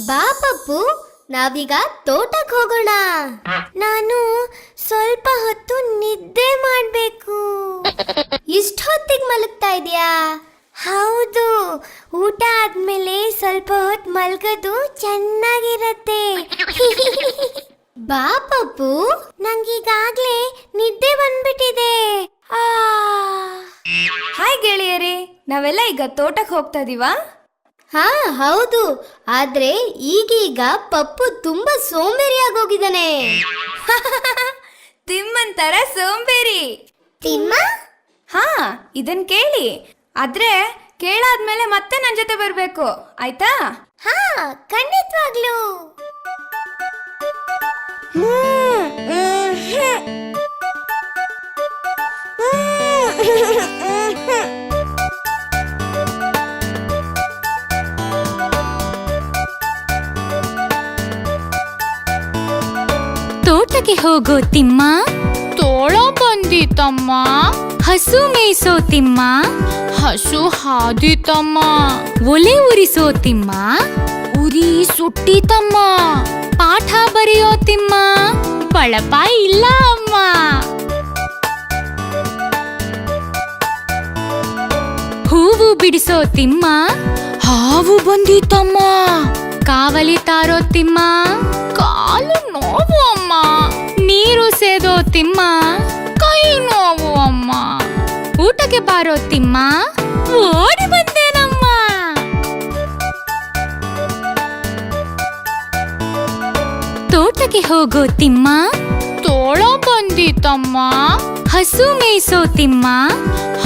ಬಾ ಪಪ್ಪು, ನಾವೀಗ ತೋಟಕ್ಕೆ ಹೋಗೋಣ. ನಾನು ಸ್ವಲ್ಪ ಹೊತ್ತು ನಿದ್ದೆ ಮಾಡ್ಬೇಕು. ಇಷ್ಟು ಹೊತ್ತಿಗೆ ಮಲಗ್ತಾ ಇದೀಯಾ? ಹೌದು, ಊಟ ಆದ್ಮೇಲೆ ಸ್ವಲ್ಪ ಹೊತ್ತು ಮಲ್ಗೋದು ಚೆನ್ನಾಗಿರತ್ತೆ. ಬಾ ಪಪ್ಪು, ನಂಗೀಗಾಗ್ಲೇ ನಿದ್ದೆ ಬಂದ್ಬಿಟ್ಟಿದೆ. ಹಾಯ್ ಗೆಳೆಯರೇ, ನಾವೆಲ್ಲ ಈಗ ತೋಟಕ್ಕೆ ಹೋಗ್ತಾ ಇದೀವಾ? ಹಾ ಹೌದು, ಆದ್ರೆ ಈಗೀಗ ಪಪ್ಪು ತುಂಬಾ ಸೋಂಬೇರಿಯಾಗೋಗಿದ್ದಾನೆ. ತಿಮ್ಮನ್ ತರ ಸೋಂಬೇರಿ. ತಿಮ್ಮ? ಹಾ, ಇದನ್ ಕೇಳಿ. ಆದ್ರೆ ಕೇಳಾದ್ಮೇಲೆ ಮತ್ತೆ ನನ್ ಜೊತೆ ಬರ್ಬೇಕು, ಆಯ್ತಾ? ಹಾ, ಖಂಡಿತವಾಗ್ಲೂ. ತೋಟಕ್ಕೆ ಹೋಗೋ ತಿಮ್ಮ, ತೋಳ ಬಂದಿತಮ್ಮ. ಹಸು ಮೇಯಿಸೋ ತಿಮ್ಮ, ಹಸು ಹಾದಿತಮ್ಮ. ಒಲೆ ಉರಿಸೋ ತಿಮ್ಮ, ಉರಿ ಸುಟ್ಟಿತಮ್ಮ. ಪಾಠ ಬರೆಯೋ ತಿಮ್ಮ, ಬಳಪ ಇಲ್ಲ ಅಮ್ಮ. ಹೂವು ಬಿಡಿಸೋ ತಿಮ್ಮ, ಹಾವು ಬಂದಿತಮ್ಮ. ಕಾವಲಿ ತಾರೋ ತಿಮ್ಮ, ಕಾಲು ನೋವು ಅಮ್ಮ. ನೀರು ಸೇದೋ ತಿಮ್ಮ, ಕೈ ನೋವು ಅಮ್ಮ. ಊಟಕ್ಕೆ ಬಾರೋ ತಿಮ್ಮ, ಓಡಿ ಬಂದೇನಮ್ಮ. ತೋಟಕ್ಕೆ ಹೋಗೋ ತಿಮ್ಮ, ತೋಳ ಬಂದಿತಮ್ಮ. ಹಸು ಮೇಯಿಸೋ ತಿಮ್ಮ,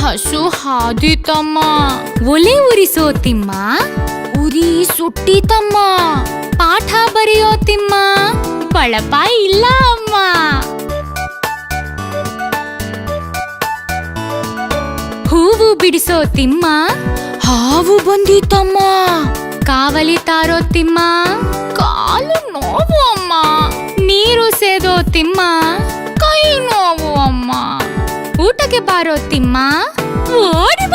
ಹಸು ಹಾದಿತಮ್ಮ. ಒಲೆ ಉರಿಸೋ ತಿಮ್ಮ, ಉರಿ ಸುಟ್ಟಿತಮ್ಮ. ಪಾಠ ಬರೆಯೋ ತಿಮ್ಮ, ಬಳಪ ಇಲ್ಲ ಅಮ್ಮ. ಹೂವು ಬಿಡಿಸೋ ತಿಮ್ಮ, ಹಾವು ಬಂದಿತಮ್ಮ. ಕಾವಲಿ ತಾರೋ ತಿಮ್ಮ, ಕಾಲು ನೋವು ಅಮ್ಮ. ನೀರು ಸೇದೋ ತಿಮ್ಮ, ಕೈ ನೋವು ಅಮ್ಮ. ಊಟಕ್ಕೆ ಬಾರೋ ತಿಮ್ಮ, ಓಡಿ